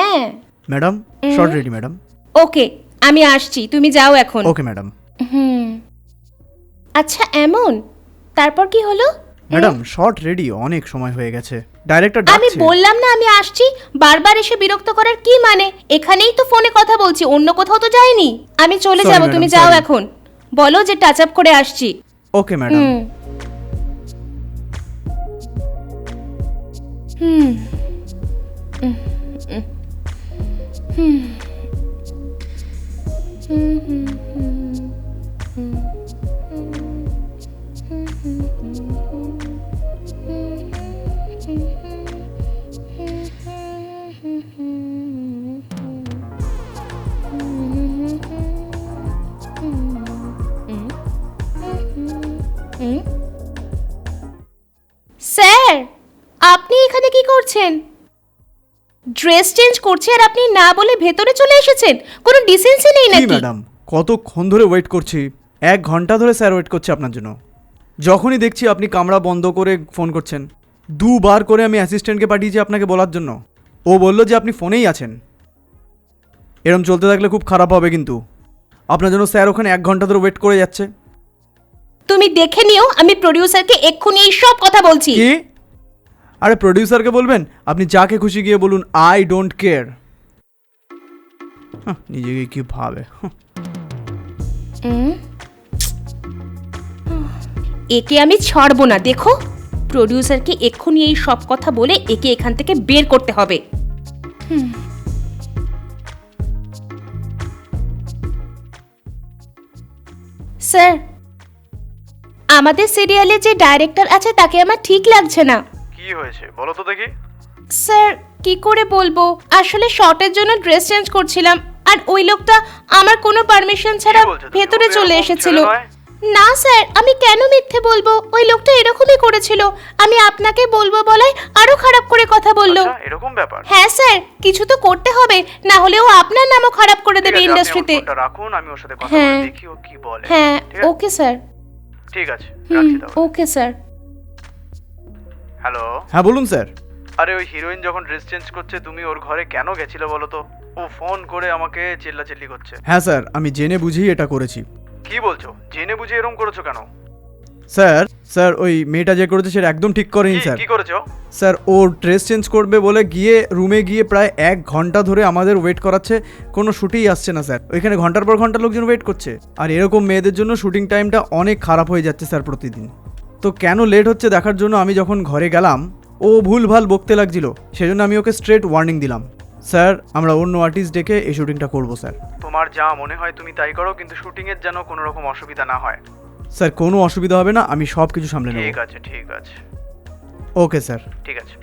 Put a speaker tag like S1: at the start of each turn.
S1: হ্যাঁ
S2: madam short ready madam.
S1: ওকে আমি আসছি, তুমি যাও এখন।
S2: Okay madam.
S1: আচ্ছা এমন, তারপর কি হলো?
S2: ম্যাডাম শর্ট রেডি, অনেক সময় হয়ে গেছে, ডাইরেক্টর
S1: আমি
S2: ডাকছে।
S1: বললাম না আমি আসছি, বারবার এসে বিরক্ত করার কি মানে? এখানেই তো ফোনে কথা বলছি, অন্য কোথাও তো যাইনি। আমি চলে
S2: Sorry,
S1: যাব,
S2: madam,
S1: তুমি যাও
S2: sorry.
S1: এখন। বলো যে টাচ আপ করে আসছি।
S2: Okay madam.
S1: স্যার আপনি এখানে কি করছেন? ড্রেস চেঞ্জ করছে আর আপনি না বলে ভেতরে চলে এসেছেন? কোনো ডিসেন্সি নেই
S2: কি
S1: নাকি?
S2: ম্যাডাম, কতক্ষণ ধরে ওয়েট করছি, 1 ঘন্টা ধরে স্যার ওয়েট করছে আপনার জন্য। যখনই দেখছি আপনি কামরা বন্ধ করে ফোন করছেন, 2 বার করে আমি অ্যাসিস্ট্যান্টকে পাঠিয়েছি আপনাকে বলার জন্য, ও বলল যে আপনি ফোনেই আছেন। এরম চলতে থাকলে খুব খারাপ হবে কিন্তু। আপনার জন্য স্যার ওখানে 1 ঘন্টা ধরে ওয়েট করে যাচ্ছে।
S1: তুমি দেখে নিও, আমি প্রোডিউসারকে এক্ষুনি এই সব কথা বলছি।
S2: কি? আরে প্রোডিউসারকে বলবেন? আপনি যাকে খুশি গিয়ে বলুন, আই ডোন্ট কেয়ার। নিজেকে কি ভাবে।
S1: একে আমি ছাড়বো না, দেখো প্রোডিউসারকে এক্ষুনি এই সব কথা বলে একে এখান থেকে বের করতে হবে। স্যার আমাদের সিরিয়ালে যে ডাইরেক্টর আছে তাকে আমার ঠিক লাগছে না।
S2: কি হয়েছে বলো তো দেখি।
S1: স্যার কি করে বলবো, আসলে শর্টের জন্য ড্রেস চেঞ্জ করছিলাম আর ওই লোকটা আমার কোনো পারমিশন ছাড়া ভেতরে চলে এসেছিল। না স্যার আমি কেন মিথ্যে বলবো, ওই লোকটা এরকমই করেছিল। আমি আপনাকে বলবো বলাই আরো খারাপ করে কথা বললো।
S2: এরকম ব্যাপার?
S1: হ্যাঁ স্যার, কিছু তো করতে হবে, না হলে ও আপনার নামও খারাপ করে দেবে ইন্ডাস্ট্রিতে।
S2: রাখুন, আমি ওর সাথে কথা
S1: হ্যাঁ।
S2: বলে দেখি ও কি বলে।
S1: হ্যাঁ ওকে স্যার।
S2: ঠিক আছে,
S1: ওকে স্যার।
S2: হ্যালো। হ্যাঁ বলুন স্যার। আরে ওই হিরোইন যখন ড্রেস চেঞ্জ করছে তুমি ওর ঘরে কেন গেছিলে বলো তো? ও ফোন করে আমাকে চিল্লাচিল্লি করছে। হ্যাঁ স্যার, আমি জেনে বুঝেই এটা করেছি। কি বলছো? জেনে বুঝে এরকম করেছো কেন? স্যার ওই মেয়েটা যে করেছে সেটা একদম ঠিক করেনি স্যার। কি করেছো? স্যার ও ড্রেস চেঞ্জ করবে বলে গিয়ে রুমে গিয়ে প্রায় 1 ঘন্টা ধরে আমাদের ওয়েট করাচ্ছে, কোনো শুটিং আসছে না স্যার। ওইখানে ঘন্টার পর ঘন্টা লোকজন ওয়েট করছে, আর এরকম মেয়েদের জন্য শুটিং টাইমটা অনেক খারাপ হয়ে যাচ্ছে স্যার প্রতিদিন। তো কেন লেট হচ্ছে দেখার জন্য আমি যখন ঘরে গেলাম, ও ভুলভাল বকতে লাগছিল, সেজন্য আমি ওকে স্ট্রেট ওয়ার্নিং দিলাম। স্যার আমরা অন্য আর্টিস্ট ডেকে এই শুটিংটা করবো স্যার। তোমার যা মনে হয় তুমি তাই করো, কিন্তু শুটিংয়ের যেন কোনো রকম অসুবিধা না হয়। স্যার কোনো অসুবিধা হবে না, আমি সব কিছু সামলে নেব। ঠিক আছে। Okay sir. ঠিক আছে।